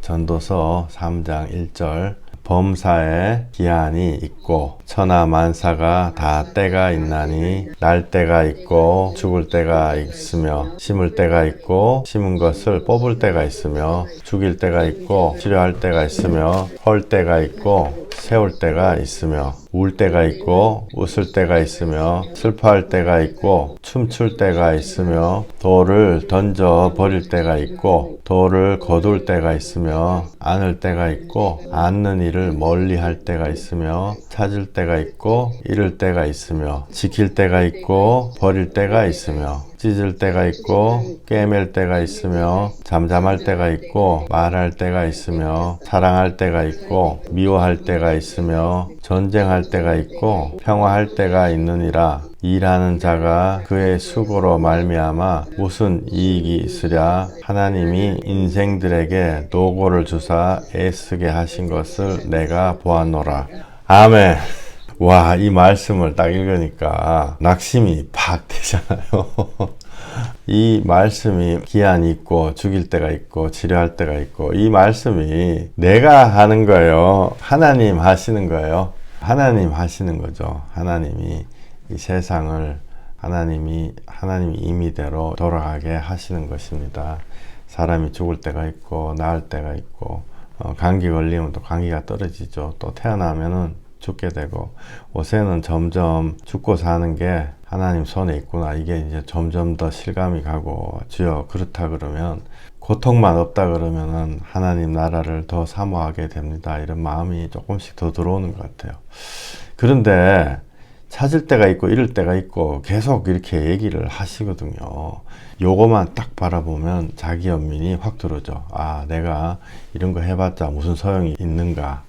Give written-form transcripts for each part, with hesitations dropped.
전도서 3장 1절 범사에 기한이 있고 천하 만사가 다 때가 있나니 날 때가 있고 죽을 때가 있으며 심을 때가 있고 심은 것을 뽑을 때가 있으며 죽일 때가 있고 치료할 때가 있으며 헐 때가 있고 세울 때가 있으며 울 때가 있고 웃을 때가 있으며 슬퍼할 때가 있고 춤출 때가 있으며 돌을 던져 버릴 때가 있고 돌을 거둘 때가 있으며 안을 때가 있고 안는 일을 멀리 할 때가 있으며 찾을 때가 있고 잃을 때가 있으며 지킬 때가 있고 버릴 때가 있으며 찢을 때가 있고 꿰맬 때가 있으며 잠잠할 때가 있고 말할 때가 있으며 사랑할 때가 있고 미워할 때가 있으며 전쟁할 때가 있고 평화할 때가 있느니라. 일하는 자가 그의 수고로 말미암아 무슨 이익이 있으랴. 하나님이 인생들에게 노고를 주사 애쓰게 하신 것을 내가 보았노라. 아멘. 와, 이 말씀을 딱 읽으니까 낙심이 팍 되잖아요. 이 말씀이 기한이 있고 죽일 때가 있고 치료할 때가 있고 이 말씀이 내가 하는 거예요? 하나님 하시는 거예요? 하나님 하시는 거죠. 하나님이 이 세상을 하나님이 임의대로 돌아가게 하시는 것입니다. 사람이 죽을 때가 있고 나을 때가 있고 감기 걸리면 또 감기가 떨어지죠. 또 태어나면은 죽게 되고 요새는 점점 죽고 사는 게 하나님 손에 있구나. 이게 이제 점점 더 실감이 가고 주여 그렇다 그러면 고통만 없다 그러면은 하나님 나라를 더 사모하게 됩니다. 이런 마음이 조금씩 더 들어오는 것 같아요. 그런데 찾을 때가 있고 잃을 때가 있고 계속 이렇게 얘기를 하시거든요. 요거만 딱 바라보면 자기 연민이 확 들어오죠. 아, 내가 이런 거 해봤자 무슨 소용이 있는가.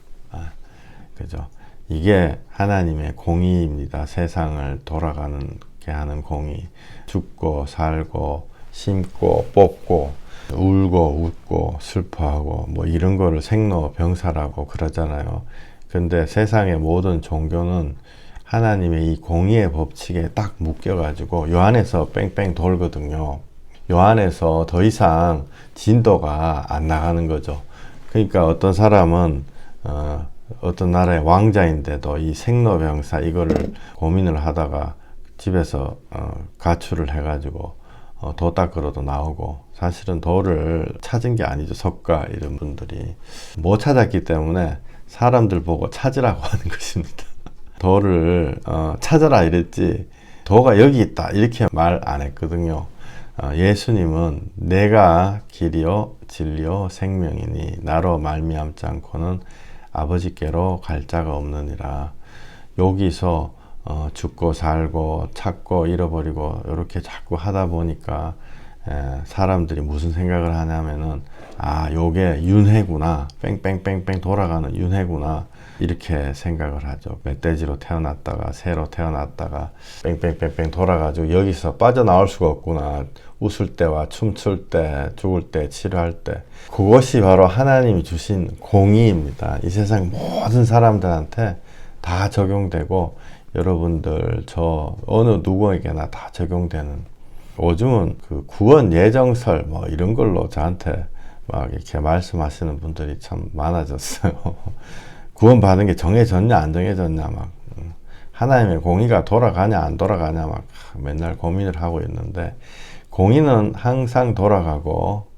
그죠? 이게 하나님의 공의입니다. 세상을 돌아가게 하는 공의. 죽고 살고 심고 뽑고 울고 웃고 슬퍼하고 뭐 이런 거를 생로병사라고 그러잖아요. 근데 세상의 모든 종교는 하나님의 이 공의의 법칙에 딱 묶여가지고 요 안에서 뺑뺑 돌거든요. 요 안에서 더 이상 진도가 안 나가는 거죠. 그러니까 어떤 사람은 어떤 나라의 왕자인데도 이 생로병사 이거를 고민을 하다가 집에서 가출을 해가지고 도 닦으러도 나오고 사실은 도를 찾은 게 아니죠. 석가 이런 분들이 못 찾았기 때문에 사람들 보고 찾으라고 하는 것입니다. 도를 찾아라 이랬지 도가 여기 있다 이렇게 말 안 했거든요. 예수님은 내가 길이요 진리요 생명이니 나로 말미암지 않고는 아버지께로 갈 자가 없느니라. 여기서 죽고 살고 찾고 잃어버리고 이렇게 자꾸 하다 보니까 사람들이 무슨 생각을 하냐면은 아 요게 윤회구나 뺑뺑뺑뺑 돌아가는 윤회구나 이렇게 생각을 하죠. 멧돼지로 태어났다가 새로 태어났다가 뺑뺑뺑뺑 돌아가지고 여기서 빠져나올 수가 없구나. 웃을 때와 춤출 때 죽을 때 치료할 때 그것이 바로 하나님이 주신 공의입니다. 이 세상 모든 사람들한테 다 적용되고 여러분들 저 어느 누구에게나 다 적용되는 요즘은 그 구원 예정설 뭐 이런 걸로 저한테 막 이렇게 말씀하시는 분들이 참 많아졌어요. 구원 받은 게 정해졌냐 안 정해졌냐 막 하나님의 공의가 돌아가냐 안 돌아가냐 막 맨날 고민을 하고 있는데 공의는 항상 돌아가고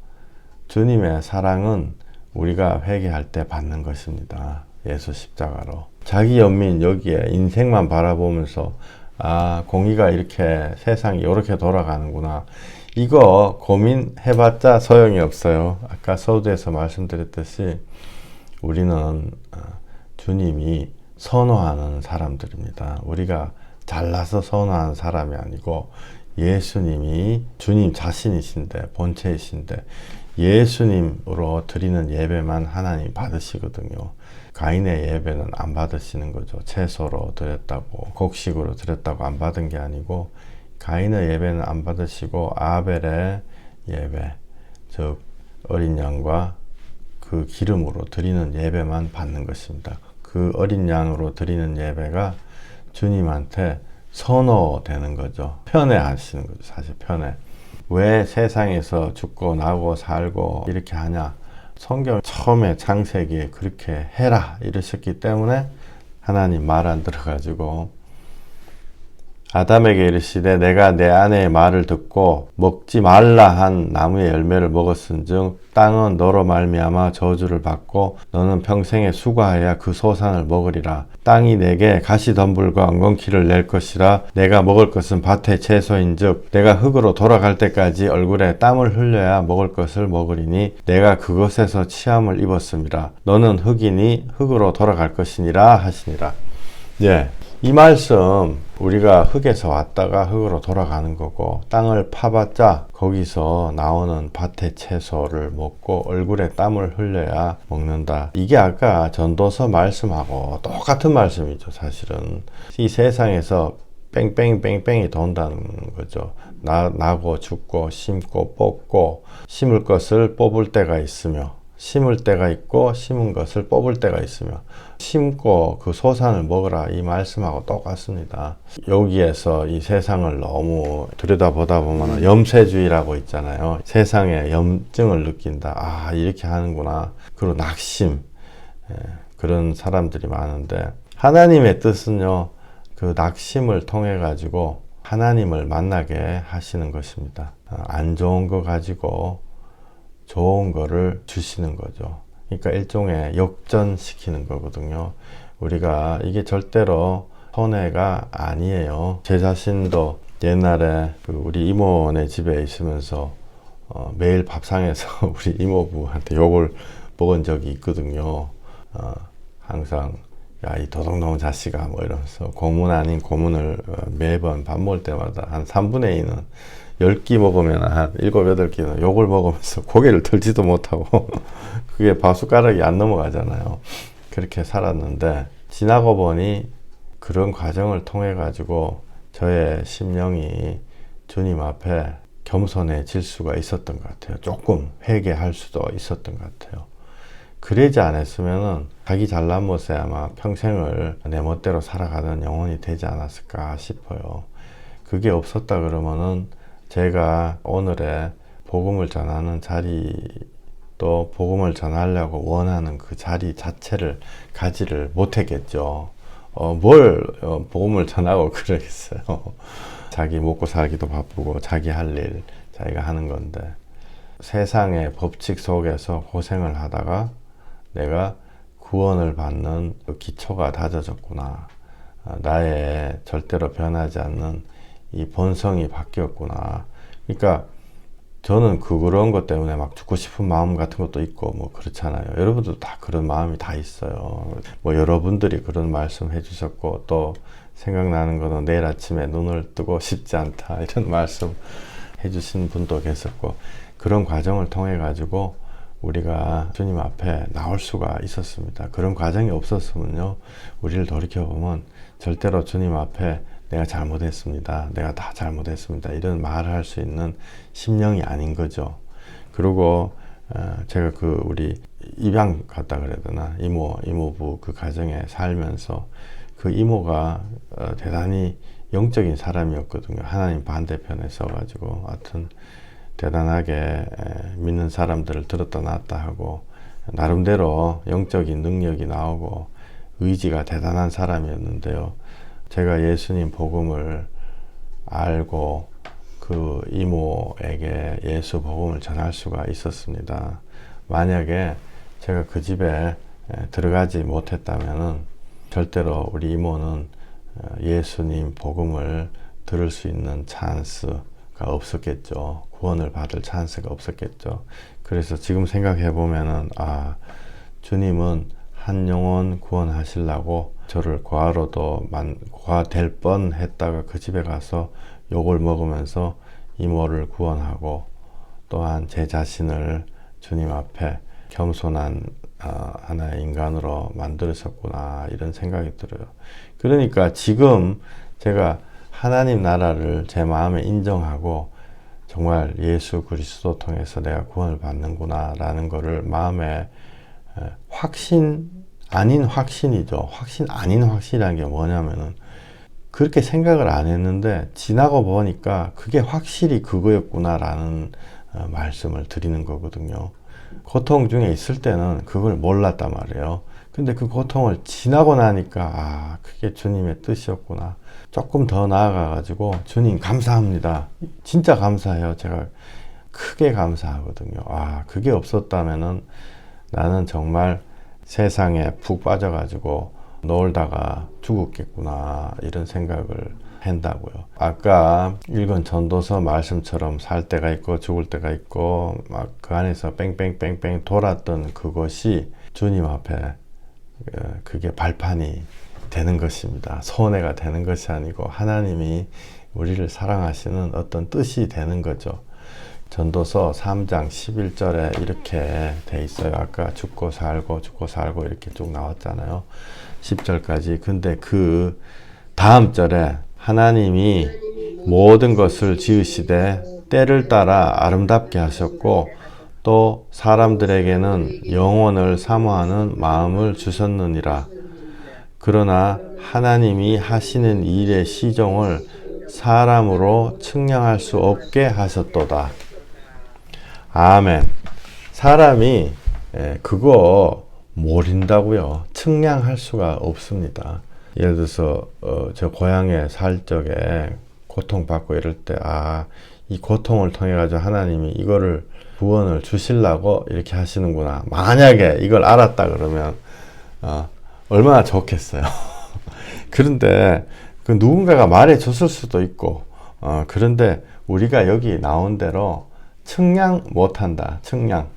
주님의 사랑은 우리가 회개할 때 받는 것입니다. 예수 십자가로 자기 연민 여기에 인생만 바라보면서 아 공의가 이렇게 세상이 이렇게 돌아가는구나 이거 고민해봤자 소용이 없어요. 아까 서두에서 말씀드렸듯이 우리는 주님이 선호하는 사람들입니다. 우리가 잘나서 선호하는 사람이 아니고 예수님이 주님 자신이신데 본체이신데 예수님으로 드리는 예배만 하나님 받으시거든요. 가인의 예배는 안 받으시는 거죠. 채소로 드렸다고 곡식으로 드렸다고 안 받은 게 아니고 가인의 예배는 안 받으시고 아벨의 예배 즉 어린 양과 그 기름으로 드리는 예배만 받는 것입니다. 그 어린 양으로 드리는 예배가 주님한테 선호되는 거죠. 편애하시는 거죠. 사실 편애. 왜 세상에서 죽고 나고 살고 이렇게 하냐? 성경 처음에 창세기에 그렇게 해라 이러셨기 때문에 하나님 말 안 들어가지고 아담에게 이르시되 내가 내 아내의 말을 듣고 먹지 말라 한 나무의 열매를 먹었은즉 땅은 너로 말미암아 저주를 받고 너는 평생에 수고하여야 그 소산을 먹으리라. 땅이 내게 가시덤불과 엉겅퀴를 낼 것이라. 내가 먹을 것은 밭의 채소인즉 내가 흙으로 돌아갈 때까지 얼굴에 땀을 흘려야 먹을 것을 먹으리니 내가 그것에서 치함을 입었음이라. 너는 흙이니 흙으로 돌아갈 것이니라 하시니라. 예. 이 말씀 우리가 흙에서 왔다가 흙으로 돌아가는 거고 땅을 파봤자 거기서 나오는 밭의 채소를 먹고 얼굴에 땀을 흘려야 먹는다. 이게 아까 전도서 말씀하고 똑같은 말씀이죠. 사실은 이 세상에서 뺑뺑뺑뺑이 돈다는 거죠. 나고 죽고 심고 뽑고 심을 것을 뽑을 때가 있으며 심을 때가 있고 심은 것을 뽑을 때가 있으며 심고 그 소산을 먹으라 이 말씀하고 똑같습니다. 여기에서 이 세상을 너무 들여다보다 보면 염세주의라고 있잖아요. 세상에 염증을 느낀다. 아 이렇게 하는구나. 그리고 낙심 그런 사람들이 많은데 하나님의 뜻은요. 그 낙심을 통해 가지고 하나님을 만나게 하시는 것입니다. 안 좋은 거 가지고 좋은 거를 주시는 거죠. 그러니까 일종의 역전시키는 거거든요. 우리가 이게 절대로 손해가 아니에요. 제 자신도 옛날에 우리 이모네 집에 있으면서 매일 밥상에서 우리 이모부한테 욕을 먹은 적이 있거든요. 항상 야 이 도둑놈 자식아 뭐 이러면서 고문 아닌 고문을 매번 밥 먹을 때마다 한 3분의 2는 10끼 먹으면 한 7, 8끼는 욕을 먹으면서 고개를 들지도 못하고 그게 밥숟가락이 안 넘어가잖아요. 그렇게 살았는데 지나고 보니 그런 과정을 통해 가지고 저의 심령이 주님 앞에 겸손해질 수가 있었던 것 같아요. 조금 회개할 수도 있었던 것 같아요. 그러지 않았으면은 자기 잘난 못에 아마 평생을 내 멋대로 살아가는 영혼이 되지 않았을까 싶어요. 그게 없었다 그러면은 제가 오늘의 복음을 전하는 자리 또 복음을 전하려고 원하는 그 자리 자체를 가지를 못했겠죠. 복음을 전하고 그러겠어요. 자기 먹고 살기도 바쁘고 자기 할 일 자기가 하는 건데 세상의 법칙 속에서 고생을 하다가 내가 구원을 받는 그 기초가 다져졌구나. 나의 절대로 변하지 않는 이 본성이 바뀌었구나. 그러니까 저는 그런 것 때문에 막 죽고 싶은 마음 같은 것도 있고 뭐 그렇잖아요. 여러분들도 다 그런 마음이 다 있어요. 뭐 여러분들이 그런 말씀 해주셨고 또 생각나는 거는 내일 아침에 눈을 뜨고 싶지 않다 이런 말씀 해주신 분도 계셨고 그런 과정을 통해 가지고 우리가 주님 앞에 나올 수가 있었습니다. 그런 과정이 없었으면요 우리를 돌이켜보면 절대로 주님 앞에 내가 잘못했습니다. 내가 다 잘못했습니다. 이런 말을 할 수 있는 심령이 아닌 거죠. 그리고 제가 우리 입양 갔다 그래야 되나 이모부 그 가정에 살면서 그 이모가 대단히 영적인 사람이었거든요. 하나님 반대편에 서가지고 하여튼 대단하게 믿는 사람들을 들었다 놨다 하고 나름대로 영적인 능력이 나오고 의지가 대단한 사람이었는데요. 제가 예수님 복음을 알고 그 이모에게 예수 복음을 전할 수가 있었습니다. 만약에 제가 그 집에 들어가지 못했다면은 절대로 우리 이모는 예수님 복음을 들을 수 있는 찬스가 없었겠죠. 구원을 받을 찬스가 없었겠죠. 그래서 지금 생각해 보면은 주님은 한 영혼 구원하시려고 저를 고아될 뻔 했다가 그 집에 가서 욕을 먹으면서 이모를 구원하고 또한 제 자신을 주님 앞에 겸손한 하나의 인간으로 만들으셨구나 이런 생각이 들어요. 그러니까 지금 제가 하나님 나라를 제 마음에 인정하고 정말 예수 그리스도 통해서 내가 구원을 받는구나 라는 거를 마음에 확신 아닌 확신이죠. 확신 아닌 확신이라는 게 뭐냐면은 그렇게 생각을 안 했는데 지나고 보니까 그게 확실히 그거였구나 라는 말씀을 드리는 거거든요. 고통 중에 있을 때는 그걸 몰랐단 말이에요. 근데 그 고통을 지나고 나니까 아, 그게 주님의 뜻이었구나. 조금 더 나아가가지고 주님 감사합니다. 진짜 감사해요. 제가 크게 감사하거든요. 아, 그게 없었다면은 나는 정말 세상에 푹 빠져가지고 놀다가 죽었겠구나 이런 생각을 한다고요. 아까 읽은 전도서 말씀처럼 살 때가 있고 죽을 때가 있고 막 그 안에서 뺑뺑뺑뺑 돌았던 그것이 주님 앞에 그게 발판이 되는 것입니다. 손해가 되는 것이 아니고 하나님이 우리를 사랑하시는 어떤 뜻이 되는 거죠. 전도서 3장 11절에 이렇게 돼 있어요. 아까 죽고 살고 죽고 살고 이렇게 쭉 나왔잖아요. 10절까지. 근데 그 다음 절에 하나님이 모든 것을 지으시되 때를 따라 아름답게 하셨고 또 사람들에게는 영원을 사모하는 마음을 주셨느니라. 그러나 하나님이 하시는 일의 시종을 사람으로 측량할 수 없게 하셨도다. 아멘. 사람이 그거 모른다고요. 측량할 수가 없습니다. 예를 들어서 저 고향에 살 적에 고통받고 이럴 때 이 고통을 통해 가지고 하나님이 이거를 구원을 주시려고 이렇게 하시는구나. 만약에 이걸 알았다 그러면 얼마나 좋겠어요. 그런데 그 누군가가 말해 줬을 수도 있고 그런데 우리가 여기 나온 대로 측량 못한다. 측량.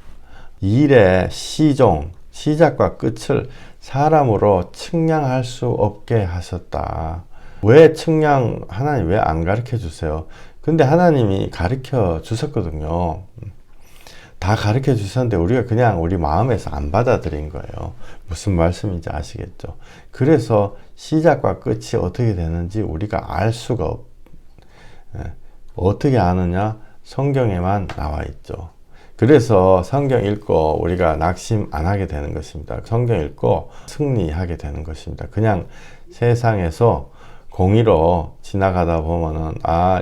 일의 시종, 시작과 끝을 사람으로 측량할 수 없게 하셨다. 왜 측량, 하나님 왜 안 가르쳐 주세요? 근데 하나님이 가르쳐 주셨거든요. 다 가르쳐 주셨는데 우리가 그냥 우리 마음에서 안 받아들인 거예요. 무슨 말씀인지 아시겠죠? 그래서 시작과 끝이 어떻게 되는지 우리가 알 수가 어떻게 아느냐? 성경에만 나와 있죠. 그래서 성경 읽고 우리가 낙심 안 하게 되는 것입니다. 성경 읽고 승리하게 되는 것입니다. 그냥 세상에서 공의로 지나가다 보면은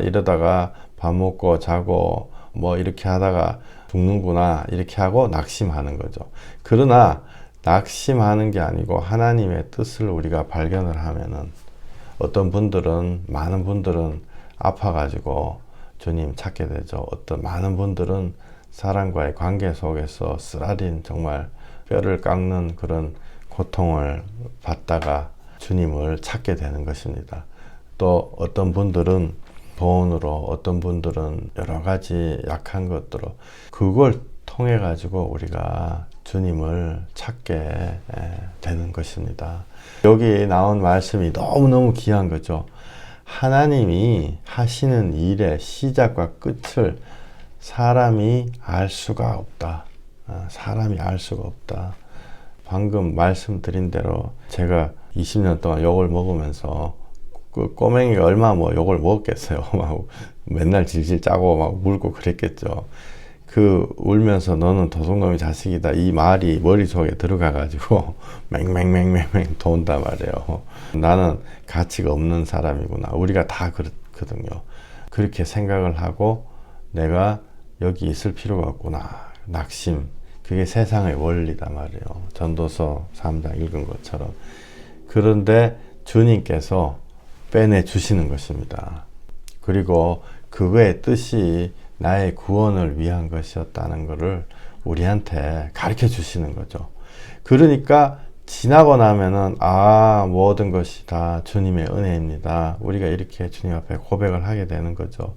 이러다가 밥 먹고 자고 뭐 이렇게 하다가 죽는구나 이렇게 하고 낙심하는 거죠. 그러나 낙심하는 게 아니고 하나님의 뜻을 우리가 발견을 하면은 어떤 분들은 많은 분들은 아파가지고 주님 찾게 되죠. 어떤 많은 분들은 사람과의 관계 속에서 쓰라린 정말 뼈를 깎는 그런 고통을 받다가 주님을 찾게 되는 것입니다. 또 어떤 분들은 돈으로, 어떤 분들은 여러 가지 약한 것들로 그걸 통해 가지고 우리가 주님을 찾게 되는 것입니다. 여기 나온 말씀이 너무너무 귀한 거죠. 하나님이 하시는 일의 시작과 끝을 사람이 알 수가 없다. 사람이 알 수가 없다. 방금 말씀드린 대로 제가 20년 동안 욕을 먹으면서 그 꼬맹이가 얼마나 뭐 욕을 먹었겠어요. 막 맨날 질질 짜고 막 울고 그랬겠죠. 그 울면서 너는 도둑놈의 자식이다 이 말이 머릿속에 들어가가지고 맹맹맹맹맹 돈단 말이에요. 나는 가치가 없는 사람이구나. 우리가 다 그렇거든요. 그렇게 생각을 하고 내가 여기 있을 필요가 없구나. 낙심. 그게 세상의 원리다 말이에요. 전도서 3장 읽은 것처럼. 그런데 주님께서 빼내 주시는 것입니다. 그리고 그거의 뜻이 나의 구원을 위한 것이었다는 것을 우리한테 가르쳐 주시는 거죠. 그러니까 지나고 나면은 모든 것이 다 주님의 은혜입니다. 우리가 이렇게 주님 앞에 고백을 하게 되는 거죠.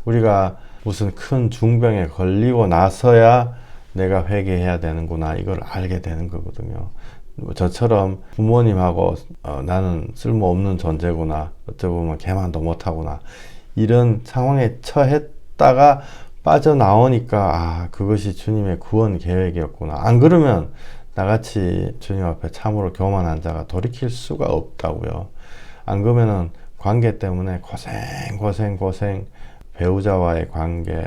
우리가 무슨 큰 중병에 걸리고 나서야 내가 회개해야 되는구나 이걸 알게 되는 거거든요. 저처럼 부모님하고 나는 쓸모없는 존재구나, 어찌 보면 개만도 못하구나 이런 상황에 처했다가 빠져나오니까 그것이 주님의 구원 계획이었구나. 안 그러면 나같이 주님 앞에 참으로 교만한 자가 돌이킬 수가 없다고요. 안 그러면은 관계 때문에 고생 배우자와의 관계,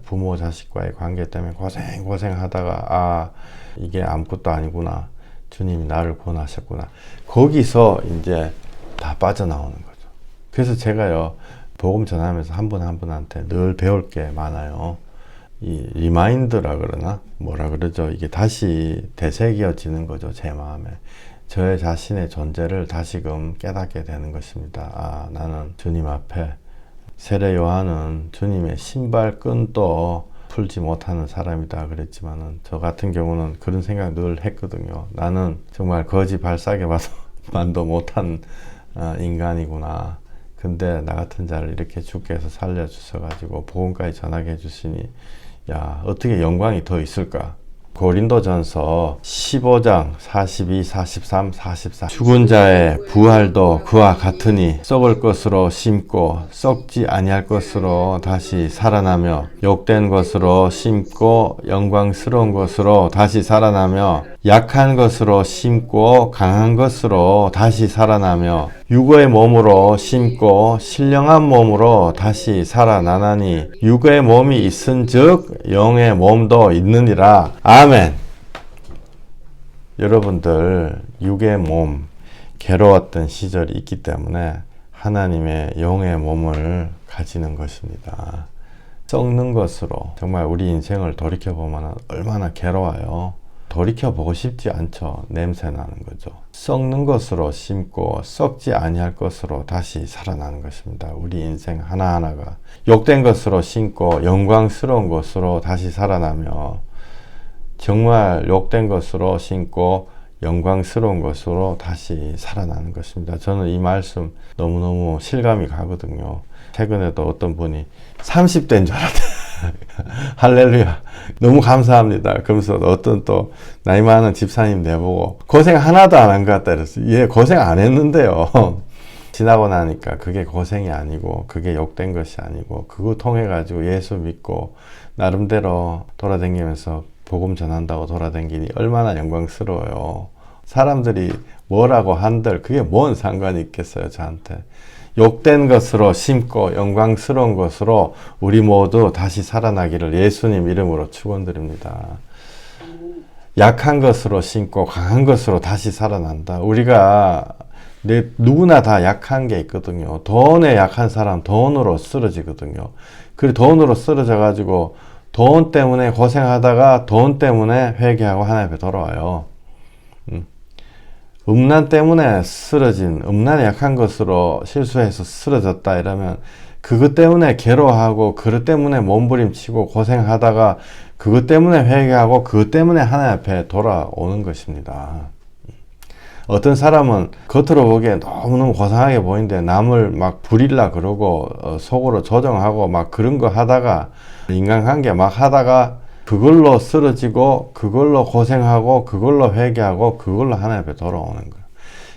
부모 자식과의 관계 때문에 고생 하다가 이게 아무것도 아니구나. 주님이 나를 구원하셨구나. 거기서 이제 다 빠져나오는 거죠. 그래서 제가요 복음 전하면서 한 분 한 분한테 늘 배울 게 많아요. 이 리마인드라 그러나 뭐라 그러죠. 이게 다시 되새겨지는 거죠. 제 마음에. 저의 자신의 존재를 다시금 깨닫게 되는 것입니다. 아, 나는 주님 앞에, 세례 요한은 주님의 신발끈도 풀지 못하는 사람이다 그랬지만은, 저 같은 경우는 그런 생각 늘 했거든요. 나는 정말 거지 발싸개 봐도 만도 못한 인간이구나. 근데 나 같은 자를 이렇게 주께서 살려주셔가지고 복음까지 전하게 해주시니, 야, 어떻게 영광이 더 있을까? 고린도전서 15장 42, 43, 44 죽은 자의 부활도 그와 같으니 썩을 것으로 심고 썩지 아니할 것으로 다시 살아나며 욕된 것으로 심고 영광스러운 것으로 다시 살아나며 약한 것으로 심고 강한 것으로 다시 살아나며 육의 몸으로 심고 신령한 몸으로 다시 살아나나니 육의 몸이 있은즉 영의 몸도 있느니라. 아멘. 여러분들 육의 몸, 괴로웠던 시절이 있기 때문에 하나님의 영의 몸을 가지는 것입니다. 썩는 것으로 정말 우리 인생을 돌이켜보면 얼마나 괴로워요. 돌이켜보고 싶지 않죠. 냄새 나는 거죠. 썩는 것으로 심고 썩지 아니할 것으로 다시 살아나는 것입니다. 우리 인생 하나하나가 욕된 것으로 심고 영광스러운 것으로 다시 살아나며, 정말 욕된 것으로 심고 영광스러운 것으로 다시 살아나는 것입니다. 저는 이 말씀 너무너무 실감이 가거든요. 최근에도 어떤 분이 30대인 줄 알았대. 할렐루야. 너무 감사합니다. 그러면서 어떤 또 나이 많은 집사님 내보고 고생 하나도 안 한 것 같다 그랬어요. 예, 고생 안 했는데요. 지나고 나니까 그게 고생이 아니고 그게 욕된 것이 아니고 그거 통해 가지고 예수 믿고 나름대로 돌아다니면서 복음 전한다고 돌아다니니 얼마나 영광스러워요. 사람들이 뭐라고 한들 그게 뭔 상관이 있겠어요, 저한테. 욕된 것으로 심고 영광스러운 것으로 우리 모두 다시 살아나기를 예수님 이름으로 축원드립니다. 약한 것으로 심고 강한 것으로 다시 살아난다. 우리가 누구나 다 약한 게 있거든요. 돈에 약한 사람 돈으로 쓰러지거든요. 그리고 돈으로 쓰러져 가지고 돈 때문에 고생하다가 돈 때문에 회개하고 하나님 앞에 돌아와요. 음란 때문에 쓰러진, 음란에 약한 것으로 실수해서 쓰러졌다 이러면 그것 때문에 괴로워하고 그것 때문에 몸부림치고 고생하다가 그것 때문에 회개하고 그것 때문에 하나님 앞에 돌아오는 것입니다. 어떤 사람은 겉으로 보기에 너무너무 고상하게 보이는데 남을 막 부릴라 그러고 속으로 조정하고 막 그런 거 하다가 인간관계 막 하다가 그걸로 쓰러지고 그걸로 고생하고 그걸로 회개하고 그걸로 하나님 앞에 돌아오는 거예요.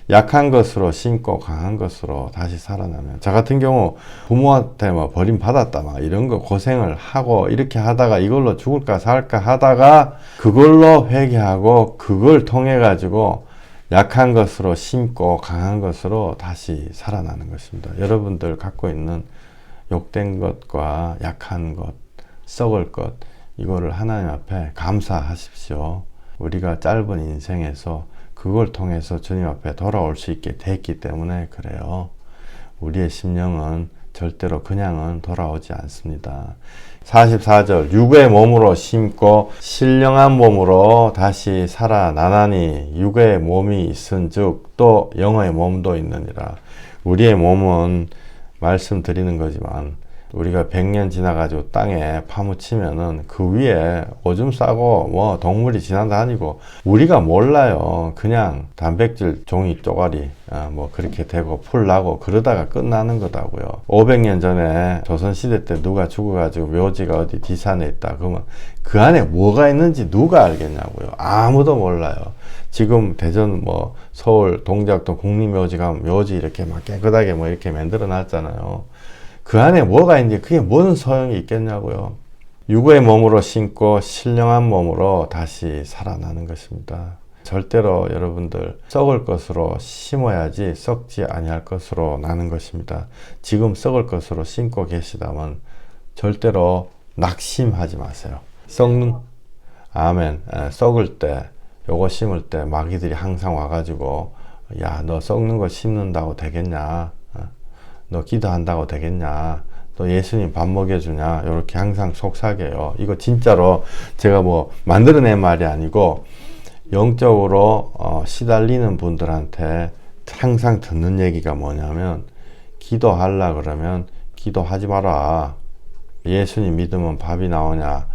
약한 것으로 심고 강한 것으로 다시 살아나면, 저 같은 경우 부모한테 뭐 버림받았다 막 이런 거 고생을 하고 이렇게 하다가 이걸로 죽을까 살까 하다가 그걸로 회개하고 그걸 통해 가지고 약한 것으로 심고 강한 것으로 다시 살아나는 것입니다. 여러분들 갖고 있는 욕된 것과 약한 것, 썩을 것, 이거를 하나님 앞에 감사하십시오. 우리가 짧은 인생에서 그걸 통해서 주님 앞에 돌아올 수 있게 됐기 때문에 그래요. 우리의 심령은 절대로 그냥은 돌아오지 않습니다. 44절 육의 몸으로 심고 신령한 몸으로 다시 살아나나니 육의 몸이 있은즉 또 영의 몸도 있느니라. 우리의 몸은 말씀드리는 거지만 우리가 100년 지나가지고 땅에 파묻히면은 그 위에 오줌 싸고 뭐 동물이 지나다니고 우리가 몰라요. 그냥 단백질 종이 쪼가리 뭐 그렇게 되고 풀 나고 그러다가 끝나는 거다고요. 500년 전에 조선시대 때 누가 죽어가지고 묘지가 어디 뒷산에 있다 그러면 그 안에 뭐가 있는지 누가 알겠냐고요. 아무도 몰라요. 지금 대전 뭐 서울 동작동 국립묘지 가면 묘지 이렇게 막 깨끗하게 뭐 이렇게 만들어 놨잖아요. 그 안에 뭐가 있는지 그게 뭔 소용이 있겠냐고요. 육의 몸으로 심고 신령한 몸으로 다시 살아나는 것입니다. 절대로 여러분들 썩을 것으로 심어야지 썩지 아니할 것으로 나는 것입니다. 지금 썩을 것으로 심고 계시다면 절대로 낙심하지 마세요. 썩는 아멘. 썩을 때 요거 심을 때 마귀들이 항상 와가지고 야, 너 썩는 거 심는다고 되겠냐? 너 기도한다고 되겠냐? 또 예수님 밥 먹여주냐, 이렇게 항상 속삭여요. 이거 진짜로 제가 뭐 만들어낸 말이 아니고 영적으로 시달리는 분들한테 항상 듣는 얘기가 뭐냐면, 기도하려 그러면 기도하지 마라. 예수님 믿으면 밥이 나오냐.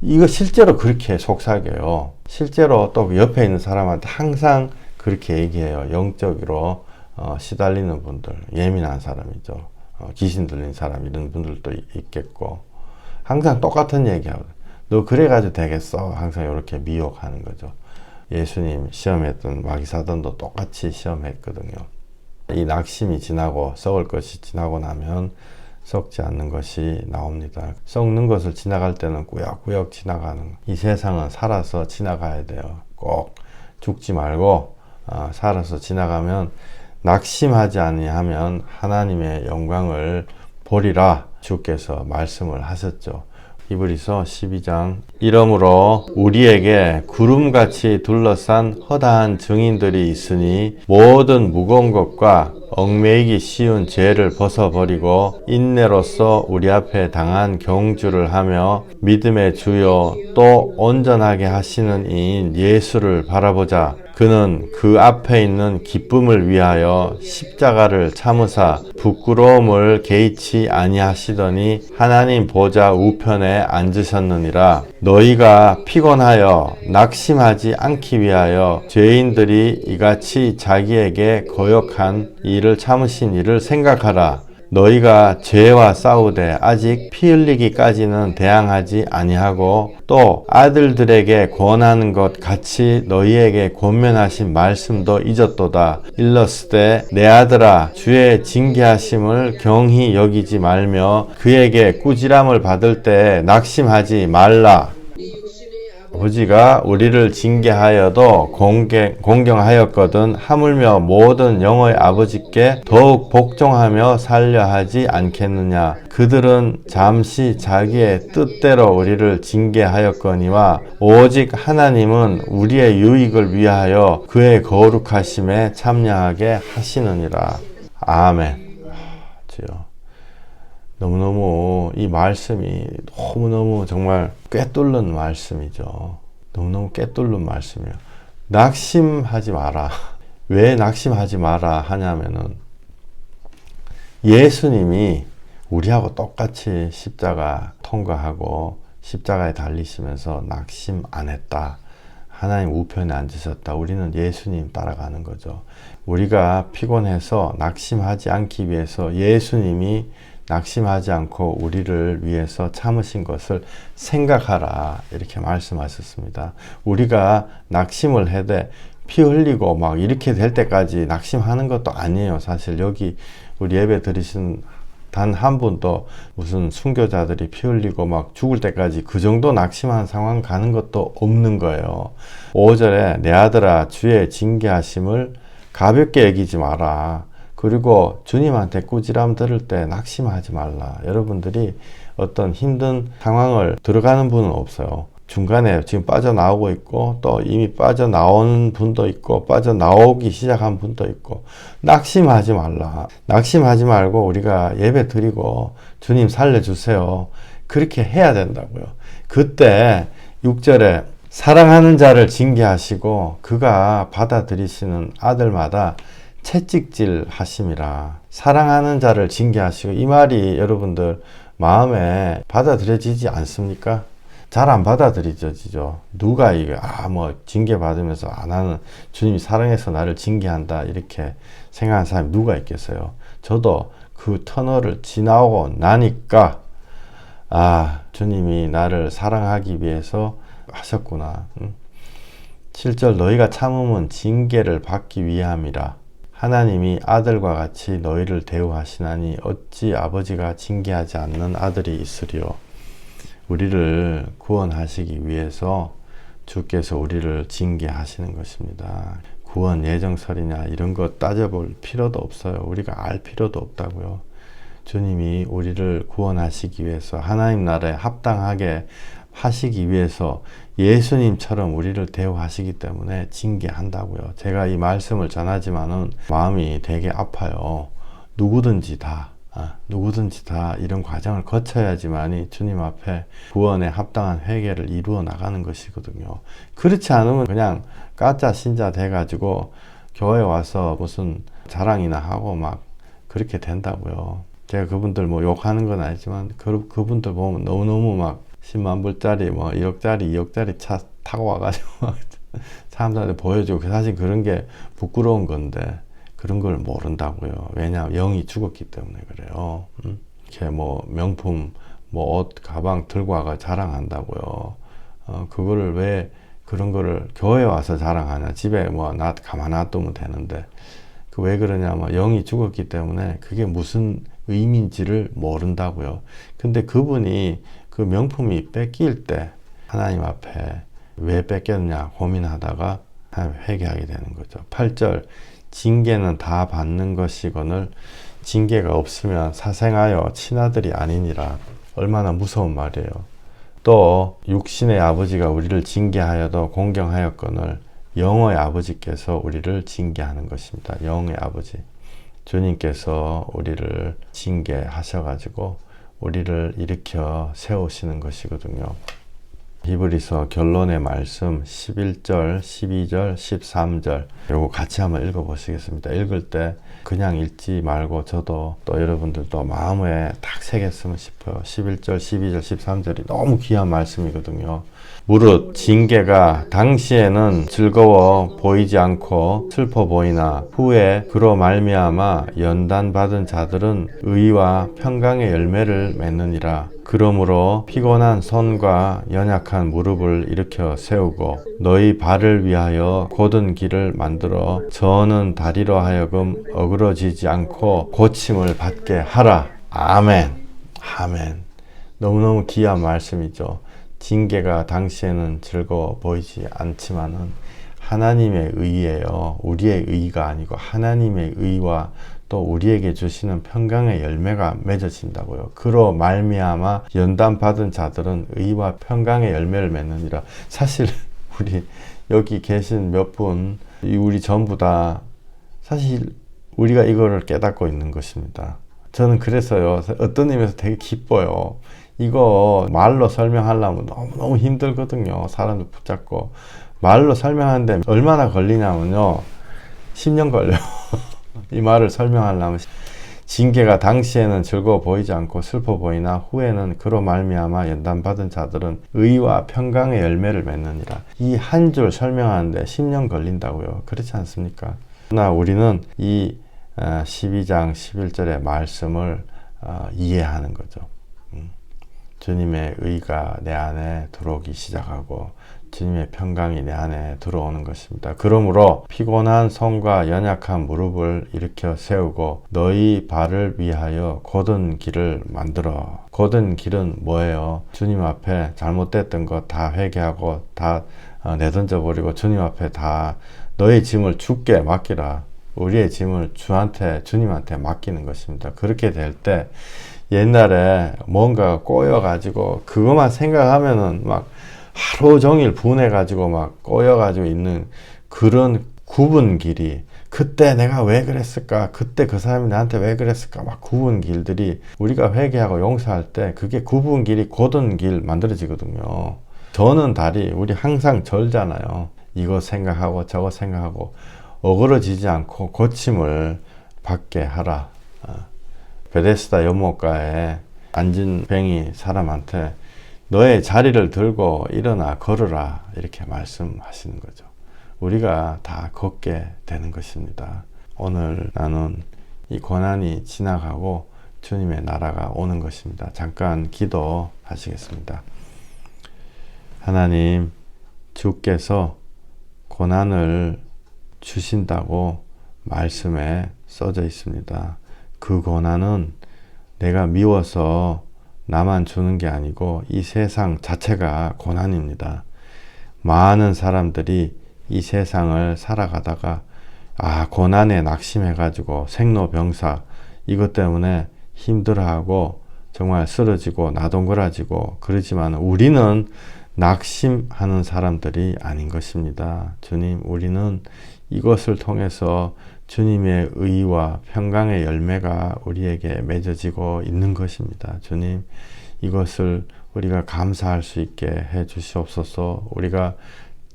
이거 실제로 그렇게 속삭여요. 실제로 또 옆에 있는 사람한테 항상 그렇게 얘기해요. 영적으로 시달리는 분들, 예민한 사람이죠. 귀신 들린 사람, 이런 분들도 있겠고, 항상 똑같은 얘기하거든. 너 그래가지고 되겠어. 항상 이렇게 미혹하는 거죠. 예수님 시험했던 마귀사단도 똑같이 시험했거든요. 이 낙심이 지나고 썩을 것이 지나고 나면 썩지 않는 것이 나옵니다. 썩는 것을 지나갈 때는 꾸역꾸역 지나가는, 이 세상은 살아서 지나가야 돼요. 꼭 죽지 말고 살아서 지나가면, 낙심하지 아니하면 하나님의 영광을 보리라 주께서 말씀을 하셨죠. 히브리서 12장, 이러므로 우리에게 구름같이 둘러싼 허다한 증인들이 있으니 모든 무거운 것과 얽매이기 쉬운 죄를 벗어버리고 인내로써 우리 앞에 당한 경주를 하며 믿음의 주요 또 온전하게 하시는 이인 예수를 바라보자. 그는 그 앞에 있는 기쁨을 위하여 십자가를 참으사 부끄러움을 개의치 아니하시더니 하나님 보좌 우편에 앉으셨느니라. 너희가 피곤하여 낙심하지 않기 위하여 죄인들이 이같이 자기에게 거역한 일을 참으신 일을 생각하라. 너희가 죄와 싸우되 아직 피 흘리기까지는 대항하지 아니하고 또 아들들에게 권하는 것 같이 너희에게 권면하신 말씀도 잊었도다. 일렀으되 내 아들아 주의 징계하심을 경히 여기지 말며 그에게 꾸지람을 받을 때에 낙심하지 말라. 아버지가 우리를 징계하여도 공경하였거든 하물며 모든 영의 아버지께 더욱 복종하며 살려 하지 않겠느냐. 그들은 잠시 자기의 뜻대로 우리를 징계하였거니와 오직 하나님은 우리의 유익을 위하여 그의 거룩하심에 참여하게 하시느니라. 아멘. 주여, 너무너무 이 말씀이 너무너무 정말 꿰뚫는 말씀이죠. 너무너무 꿰뚫는 말씀이에요. 낙심하지 마라. 왜 낙심하지 마라 하냐면은, 예수님이 우리하고 똑같이 십자가 통과하고 십자가에 달리시면서 낙심 안 했다. 하나님 우편에 앉으셨다. 우리는 예수님 따라가는 거죠. 우리가 피곤해서 낙심하지 않기 위해서 예수님이 낙심하지 않고 우리를 위해서 참으신 것을 생각하라, 이렇게 말씀하셨습니다. 우리가 낙심을 해대 피 흘리고 막 이렇게 될 때까지 낙심하는 것도 아니에요. 사실 여기 우리 예배 드리신 단 한 분도 무슨 순교자들이 피 흘리고 막 죽을 때까지 그 정도 낙심한 상황 가는 것도 없는 거예요. 5절에 내 아들아 주의 징계하심을 가볍게 여기지 마라. 그리고 주님한테 꾸지람 들을 때 낙심하지 말라. 여러분들이 어떤 힘든 상황을 들어가는 분은 없어요. 중간에 지금 빠져나오고 있고 또 이미 빠져나오는 분도 있고 빠져나오기 시작한 분도 있고, 낙심하지 말라. 낙심하지 말고 우리가 예배 드리고 주님 살려주세요. 그렇게 해야 된다고요. 그때 6절에 사랑하는 자를 징계하시고 그가 받아들이시는 아들마다 채찍질 하심이라. 사랑하는 자를 징계하시고, 이 말이 여러분들 마음에 받아들여지지 않습니까? 잘 안 받아들여지죠. 누가 이게 징계받으면서 나는 주님이 사랑해서 나를 징계한다 이렇게 생각하는 사람이 누가 있겠어요? 저도 그 터널을 지나오고 나니까 주님이 나를 사랑하기 위해서 하셨구나. 7절 너희가 참음은 징계를 받기 위함이라. 하나님이 아들과 같이 너희를 대우하시나니 어찌 아버지가 징계하지 않는 아들이 있으리요. 우리를 구원하시기 위해서 주께서 우리를 징계하시는 것입니다. 구원 예정설이냐 이런 거 따져볼 필요도 없어요. 우리가 알 필요도 없다고요. 주님이 우리를 구원하시기 위해서, 하나님 나라에 합당하게 하시기 위해서 예수님처럼 우리를 대우하시기 때문에 징계한다고요. 제가 이 말씀을 전하지만은 마음이 되게 아파요. 누구든지 다 누구든지 다 이런 과정을 거쳐야지만이 주님 앞에 구원에 합당한 회개를 이루어 나가는 것이거든요. 그렇지 않으면 그냥 가짜 신자 돼가지고 교회 와서 무슨 자랑이나 하고 막 그렇게 된다고요. 제가 그분들 뭐 욕하는 건 아니지만 그분들 보면 너무너무 막 10만 불짜리 뭐 1억짜리 2억짜리 차 타고 와가지고 사람들한테 보여주고 사실 그런 게 부끄러운 건데 그런 걸 모른다고요. 왜냐하면 영이 죽었기 때문에 그래요. 이렇게 뭐 명품 뭐 옷 가방 들고 와가 자랑한다고요. 그거를 왜 그런 거를 교회 와서 자랑하냐. 집에 뭐 가만 놔두면 되는데 그 왜 그러냐면 영이 죽었기 때문에 그게 무슨 의미인지를 모른다고요. 근데 그분이 그 명품이 뺏길 때 하나님 앞에 왜 뺏겼냐 고민하다가 회개하게 되는 거죠. 8절 징계는 다 받는 것이거늘 징계가 없으면 사생하여 친아들이 아니니라. 얼마나 무서운 말이에요. 또 육신의 아버지가 우리를 징계하여도 공경하였거늘 영의 아버지께서 우리를 징계하는 것입니다. 영의 아버지 주님께서 우리를 징계하셔가지고 우리를 일으켜 세우시는 것이거든요. 히브리서 결론의 말씀 11절, 12절, 13절 요거 같이 한번 읽어보시겠습니다. 읽을 때 그냥 읽지 말고 저도 또 여러분들도 마음에 딱 새겼으면 싶어요. 11절, 12절, 13절이 너무 귀한 말씀이거든요. 무릇 징계가 당시에는 즐거워 보이지 않고 슬퍼 보이나 후에 그로 말미암아 연단받은 자들은 의와 평강의 열매를 맺느니라. 그러므로 피곤한 손과 연약한 무릎을 일으켜 세우고 너희 발을 위하여 곧은 길을 만들어 저는 다리로 하여금 어그러지지 않고 고침을 받게 하라. 아멘. 아멘. 너무너무 귀한 말씀이죠. 징계가 당시에는 즐거워 보이지 않지만은 하나님의 의예요. 우리의 의가 아니고 하나님의 의와 또 우리에게 주시는 평강의 열매가 맺어진다고요. 그로 말미암아 연단받은 자들은 의와 평강의 열매를 맺느니라. 사실 우리 여기 계신 몇 분, 우리 전부 다 사실 우리가 이거를 깨닫고 있는 것입니다. 저는 그래서요, 어떤 의미에서 되게 기뻐요. 이거 말로 설명하려면 너무너무 힘들거든요. 사람들 붙잡고. 말로 설명하는데 얼마나 걸리냐면요. 10년 걸려요. 이 말을 설명하려면 징계가 당시에는 즐거워 보이지 않고 슬퍼 보이나 후에는 그로 말미암아 연단받은 자들은 의와 평강의 열매를 맺느니라. 이 한 줄 설명하는데 10년 걸린다고요. 그렇지 않습니까? 그러나 우리는 이 12장 11절의 말씀을 이해하는 거죠. 주님의 의가 내 안에 들어오기 시작하고 주님의 평강이 내 안에 들어오는 것입니다. 그러므로 피곤한 손과 연약한 무릎을 일으켜 세우고 너희 발을 위하여 곧은 길을 만들어. 곧은 길은 뭐예요? 주님 앞에 잘못됐던 거 다 회개하고 다 내던져 버리고 주님 앞에 다 너의 짐을 주께 맡기라. 우리의 짐을 주님한테 맡기는 것입니다. 그렇게 될 때 옛날에 뭔가 꼬여가지고 그것만 생각하면은 막 하루 종일 분해가지고 막 꼬여가지고 있는 그런 굽은 길이 그때 내가 왜 그랬을까? 그때 그 사람이 나한테 왜 그랬을까? 막 굽은 길들이 우리가 회개하고 용서할 때 그게 굽은 길이 곧은 길 만들어지거든요. 저는 다리 우리 항상 절잖아요. 이거 생각하고 저거 생각하고 어그러지지 않고 고침을 받게 하라. 베데스다 연못가에 앉은 뱅이 사람한테 너의 자리를 들고 일어나 걸으라 이렇게 말씀하시는 거죠. 우리가 다 걷게 되는 것입니다. 오늘 나는 이 고난이 지나가고 주님의 나라가 오는 것입니다. 잠깐 기도하시겠습니다. 하나님, 주께서 고난을 주신다고 말씀에 써져 있습니다. 그 고난은 내가 미워서 나만 주는 게 아니고 이 세상 자체가 고난입니다. 많은 사람들이 이 세상을 살아가다가 고난에 낙심해가지고 생로병사 이것 때문에 힘들어하고 정말 쓰러지고 나동거라지고 그러지만 우리는 낙심하는 사람들이 아닌 것입니다. 주님, 우리는 이것을 통해서 주님의 의와 평강의 열매가 우리에게 맺어지고 있는 것입니다. 주님, 이것을 우리가 감사할 수 있게 해 주시옵소서. 우리가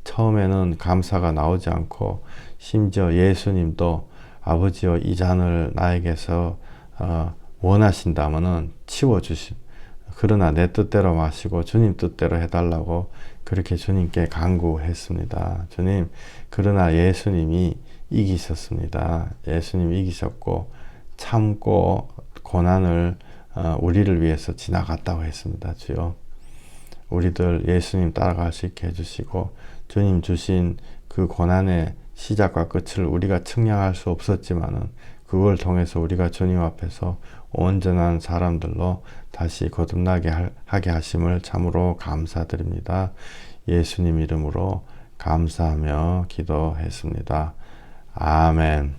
처음에는 감사가 나오지 않고 심지어 예수님도 아버지여 이 잔을 나에게서 원하신다면은 치워주십. 그러나 내 뜻대로 마시고 주님 뜻대로 해달라고 그렇게 주님께 간구했습니다. 주님, 그러나 예수님이 이기셨습니다. 예수님이 이기셨고 참고 고난을 우리를 위해서 지나갔다고 했습니다. 주여, 우리들 예수님 따라갈 수 있게 해주시고 주님 주신 그 고난의 시작과 끝을 우리가 측량할 수 없었지만은 그걸 통해서 우리가 주님 앞에서 온전한 사람들로 다시 거듭나게 하게 하심을 참으로 감사드립니다. 예수님 이름으로 감사하며 기도했습니다. 아멘.